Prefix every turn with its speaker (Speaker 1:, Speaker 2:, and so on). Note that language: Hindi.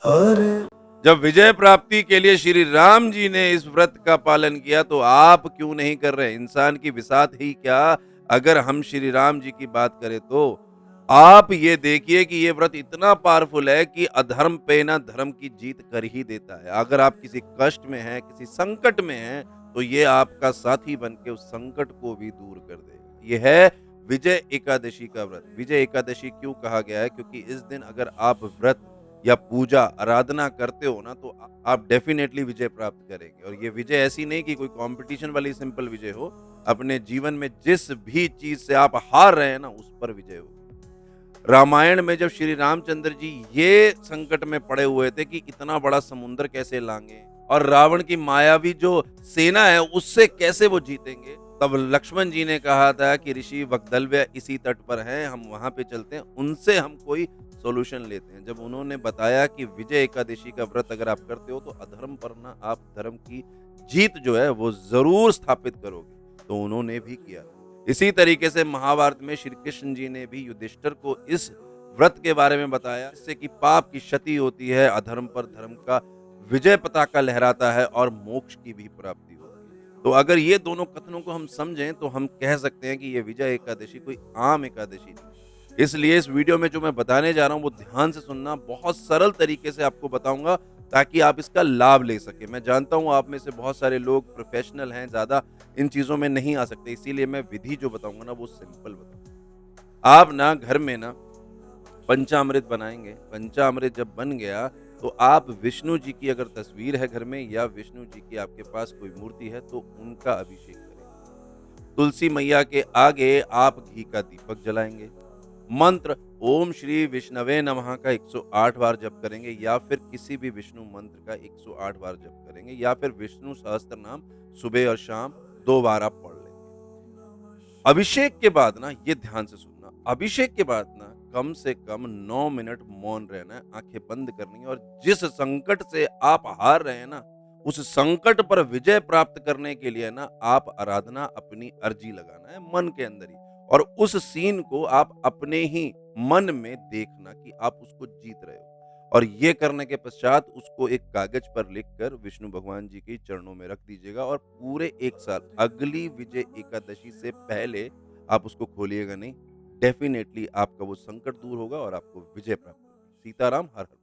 Speaker 1: हरे
Speaker 2: जब विजय प्राप्ति के लिए श्री राम जी ने इस व्रत का पालन किया तो आप क्यों नहीं कर रहे? इंसान की बिसात ही क्या। अगर हम श्री राम जी की बात करें तो आप ये देखिए कि ये व्रत इतना पावरफुल है कि अधर्म पे ना धर्म की जीत कर ही देता है। अगर आप किसी कष्ट में हैं, किसी संकट में हैं, तो ये आपका साथी बन के उस संकट को भी दूर कर देगा। ये है विजय एकादशी का व्रत। विजय एकादशी क्यों कहा गया है? क्योंकि इस दिन अगर आप व्रत या पूजा, आराधना करते हो ना, तो आप डेफ़िनेटली विजय प्राप्त करेंगे। और ये विजय ऐसी नहीं कि कोई कॉम्पिटिशन वाली सिंपल विजय हो, अपने जीवन में जिस भी चीज़ से आप हार रहे हैं ना, उस पर विजय हो। रामायण में जब श्री रामचंद्र जी ये संकट में पड़े हुए थे कि इतना बड़ा समुद्र कैसे लांघे और रावण की मायावी जो सेना है उससे कैसे वो जीतेंगे, तब लक्ष्मण जी ने कहा था कि ऋषि वकदल्व्य इसी तट पर हैं, हम वहां पे चलते हैं, उनसे हम कोई सॉल्यूशन लेते हैं। जब उन्होंने बताया कि विजय एकादशी का व्रत अगर आप करते हो तो अधर्म पर ना आप धर्म की जीत जो है वो जरूर स्थापित करोगे, तो उन्होंने भी किया। इसी तरीके से महाभारत में श्री कृष्ण जी ने भी युधिष्ठिर को इस व्रत के बारे में बताया, जिससे कि पाप की क्षति होती है, अधर्म पर धर्म का विजय पताका लहराता है और मोक्ष की भी प्राप्ति होती है। तो अगर ये दोनों कथनों को हम समझें तो हम कह सकते हैं कि ये विजय एकादशी कोई आम एकादशी नहीं। इसलिए इस वीडियो में जो मैं बताने जा रहा हूँ वो ध्यान से सुनना, बहुत सरल तरीके से आपको बताऊंगा ताकि आप इसका लाभ ले सकें। मैं जानता हूँ आप में से बहुत सारे लोग प्रोफेशनल हैं, ज़्यादा इन चीज़ों में नहीं आ सकते, इसीलिए मैं विधि जो बताऊँगा ना वो सिंपल बताऊँगा। आप ना घर में ना पंचामृत बनाएँगे, पंचामृत जब बन गया तो आप विष्णु जी की अगर तस्वीर है घर में या विष्णु जी की आपके पास कोई मूर्ति है तो उनका अभिषेक करेंगे। तुलसी मैया के आगे आप घी का दीपक जलाएँगे। मंत्र ओम श्री विष्णवे नमः का 108 बार जप करेंगे या फिर किसी भी विष्णु मंत्र का 108 बार जप करेंगे या फिर विष्णु सहस्त्र नाम सुबह और शाम 2 बार आप पढ़ लेंगे। अभिषेक के बाद ना ये ध्यान से सुनना, अभिषेक के बाद ना कम से कम 9 मिनट मौन रहना है, आंखें बंद करनी है और जिस संकट से आप हार रहे हैं ना, उस संकट पर विजय प्राप्त करने के लिए ना आप आराधना अपनी अर्जी लगाना है मन के अंदर ही और उस सीन को आप अपने ही मन में देखना कि आप उसको जीत रहे हो। और ये करने के पश्चात उसको एक कागज पर लिखकर विष्णु भगवान जी के चरणों में रख दीजिएगा और पूरे 1 साल अगली विजय एकादशी से पहले आप उसको खोलिएगा नहीं। डेफ़िनेटली आपका वो संकट दूर होगा और आपको विजय प्राप्त होगी। सीताराम हर हर